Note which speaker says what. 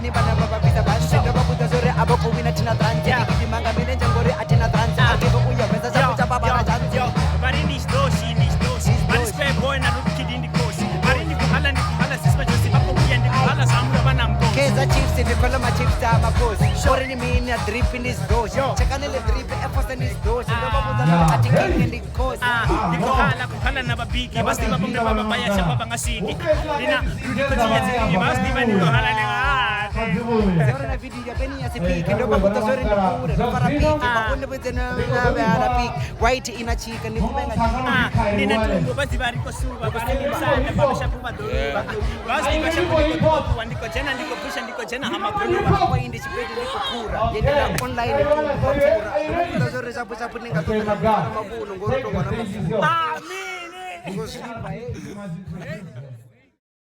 Speaker 1: ni bana baba bisa basi ndo babuta zore aboko wina tina tranje ikimanga menenja ngore atina tranje atiko uya weza chapu chapa bana chanzo
Speaker 2: bari ni stoshi bari square boy na look kid in the course bari ni kuhala sispa josi hapo kuya ndi kuhala samu bana mko
Speaker 1: keza chips ni kola ma chips ama boss ore ni mini a drip in this dose chekane le drip efforts in this dose ndo babuta zore atiko in the course
Speaker 2: ni kuhala na babiki basi babambe baba baya chapa bangasiki nina rudiko tiya basi bani kuhala le
Speaker 1: zore na video ya beni ya sipiki ndo babuta zore ndo kure ndo para piki bakunde bwetena na piki white inachika ni kubenga
Speaker 2: nina tungo basi bari kosuba bari msana baba shakuba doroba basi bashakuba kwa ndiko jana ndiko pusha ndiko jana ama
Speaker 1: kwa indi chipedi ndiko kura yendela online kwa kura ndo zore sapu ninga toka mabuno ngoro ndo wana mabuno
Speaker 2: amini
Speaker 1: ngosima